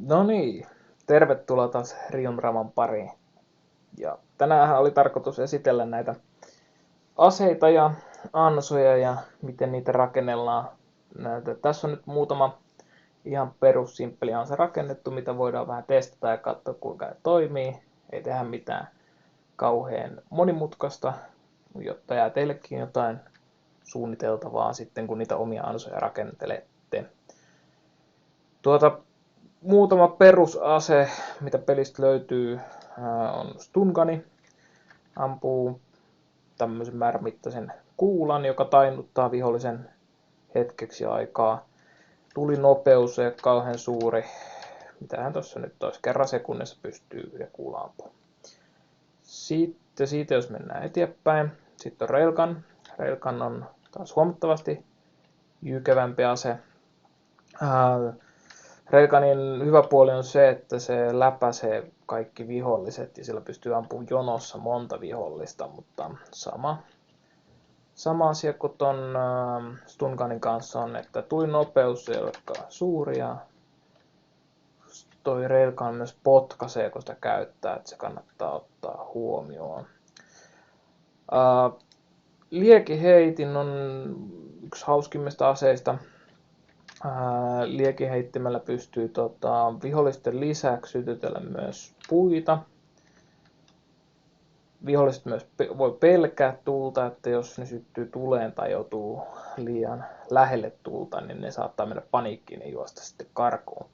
No niin, tervetuloa taas Rion pariin. Ja tänään oli tarkoitus esitellä näitä aseita ja ansoja ja miten niitä rakennellaan. Tässä on nyt muutama ihan perussimppeli ansa rakennettu, mitä voidaan vähän testata ja katsoa kuinka ne toimii. Ei tehdä mitään kauhean monimutkaista, jotta jää teillekin jotain suunniteltavaa sitten, kun niitä omia ansoja rakentelette. Muutama perusase, mitä pelistä löytyy, on stungani. Ampuu tämmöisen määrämittaisen kuulan, joka tainnuttaa vihollisen hetkeksi aikaa. Tulinopeus ei ole kauhean suuri. Mitähän tuossa nyt olisi? Kerran sekunnissa pystyy yhden kuulan ampumaan. Sitten siitä jos mennään eteenpäin. Sitten on railgun. Railgun on taas huomattavasti jykevämpi ase. Railgunin hyvä puoli on se, että se läpäisee kaikki viholliset ja sillä pystyy ampumaan jonossa monta vihollista, mutta sama asia kuin ton stungunin kanssa on, että tulinopeus ei olekaan suuri ja toi railgun myös potkaisee, kun sitä käyttää, että se kannattaa ottaa huomioon. Liekiheitin on yksi hauskimmista aseista. Liekiheittimellä pystyy vihollisten lisäksi sytytellä myös puita. Viholliset myös voi pelkää tulta, että jos ne syttyy tuleen tai joutuu liian lähelle tulta, niin ne saattaa mennä paniikkiin ja juosta sitten karkuun.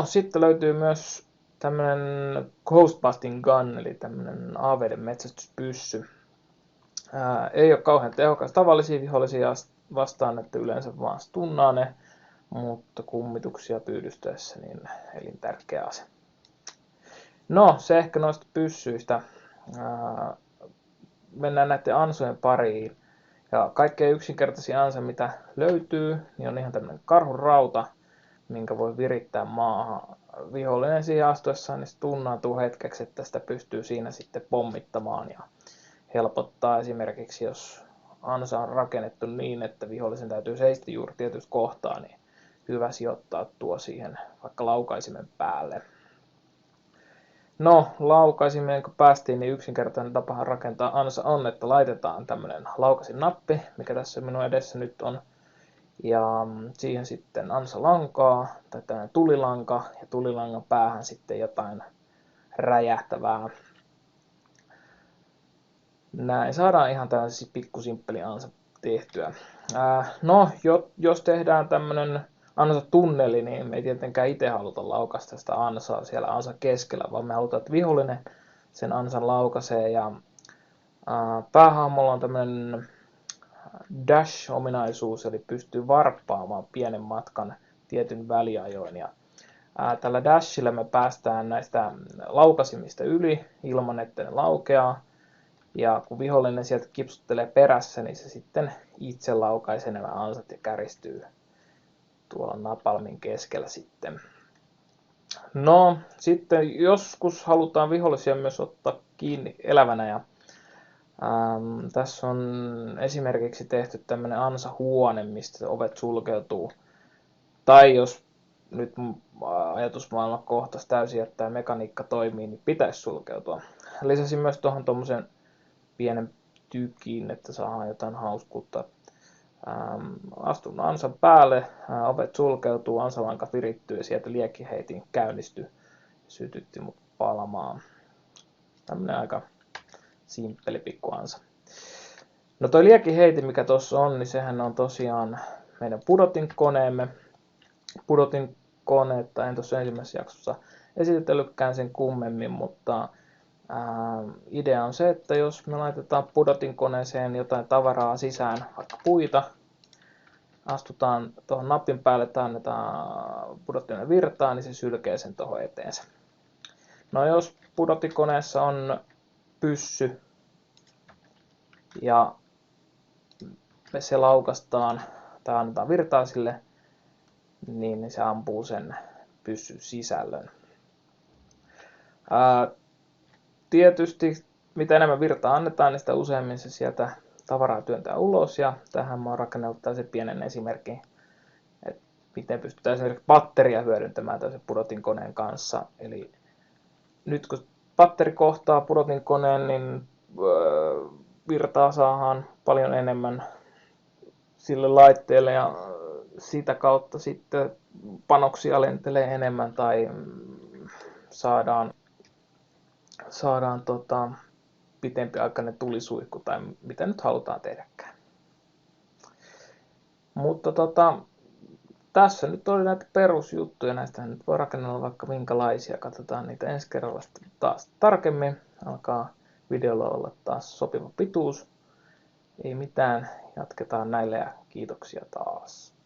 Sitten löytyy myös tämmönen Ghostbusting Gun, eli tämmönen aaveiden metsästyspyssy. Ei ole kauhean tehokas tavallisia vihollisia vastaan, että yleensä vaan stunnaa ne, mutta kummituksia pyydystäessä niin elintärkeä ase. No, se ehkä noista pyssyistä. Mennään näiden ansojen pariin. Ja kaikkein yksinkertaisin ansa, mitä löytyy, niin on ihan tämmöinen karhun rauta, minkä voi virittää maahan. Vihollinen siihen astuessaan niin stunnautuu hetkeksi, että sitä pystyy siinä sitten pommittamaan ja helpottaa esimerkiksi, jos ansa on rakennettu niin, että vihollisen täytyy seistä juuri tietystä kohtaa, niin hyvä sijoittaa tuo siihen vaikka laukaisimen päälle. No, laukaisimen kun päästiin, niin yksinkertainen tapa rakentaa ansa on, että laitetaan tämmöinen laukaisin-nappi, mikä tässä minun edessä nyt on. Ja siihen sitten ansa lankaa, tai tämmöinen tulilanka, ja tulilangan päähän sitten jotain räjähtävää. Näin saadaan ihan tällaisia pikkusimppeli ansa tehtyä. Jos tehdään tämmönen ansa-tunneli, niin me ei tietenkään itse haluta laukaista sitä ansaa siellä ansan keskellä, vaan me halutaan, että vihollinen sen ansan laukaisee. Ja päähahmolla on tämmönen dash-ominaisuus, eli pystyy varppaamaan pienen matkan tietyn väliajoin. Ja tällä dashilla me päästään näistä laukaisimista yli ilman, että ne laukeaa. Ja kun vihollinen sieltä kipsuttelee perässä, niin se sitten itse laukaisee nämä ansat ja käristyy tuolla napalmin keskellä sitten. No, sitten joskus halutaan vihollisia myös ottaa kiinni elävänä. Ja, tässä on esimerkiksi tehty tämmöinen ansahuone, mistä ovet sulkeutuu. Tai jos nyt ajatusmaailma kohtaisi täysin, että tämä mekaniikka toimii, niin pitäisi sulkeutua. Lisäsin myös tuohon tuommoisen pienen tykin, että saadaan jotain hauskuutta. Astun ansan päälle, ovet sulkeutuu, ansalanka virittyy ja sieltä liekiheitin käynnistyy ja sytytti mut palamaan. Tämmönen aika simppeli pikku ansa. No toi liekiheitin, mikä tossa on, niin sehän on tosiaan meidän pudotinkoneemme. Pudotinkoneetta en tuossa ensimmäisessä jaksossa esitellykään sen kummemmin, mutta idea on se, että jos me laitetaan pudotinkoneeseen jotain tavaraa sisään, vaikka puita, astutaan tuohon napin päälle tai annetaan pudottimen virtaa, niin se sylkee sen tuohon eteensä. No jos pudotinkoneessa on pyssy ja me se laukastaan tai annetaan virtaa sille, niin se ampuu sen pyssyn sisällön. Tietysti mitä enemmän virtaa annetaan, niin sitä useammin se sieltä tavaraa työntää ulos. Ja tähän mä oon rakennellut tällaisen pienen esimerkin, että miten pystytään esimerkiksi batteria hyödyntämään tällaisen pudotinkoneen kanssa. Eli nyt kun batteri kohtaa pudotinkoneen, niin virtaa saadaan paljon enemmän sille laitteelle ja sitä kautta sitten panoksia lentelee enemmän tai saadaan pitempiaikainen tulisuihku tai mitä nyt halutaan tehdäkään. Mutta tässä nyt oli näitä perusjuttuja, näistä nyt voi rakennella vaikka minkälaisia, katsotaan niitä ensi kerralla taas tarkemmin, alkaa videolla olla taas sopiva pituus, ei mitään, jatketaan näille ja kiitoksia taas.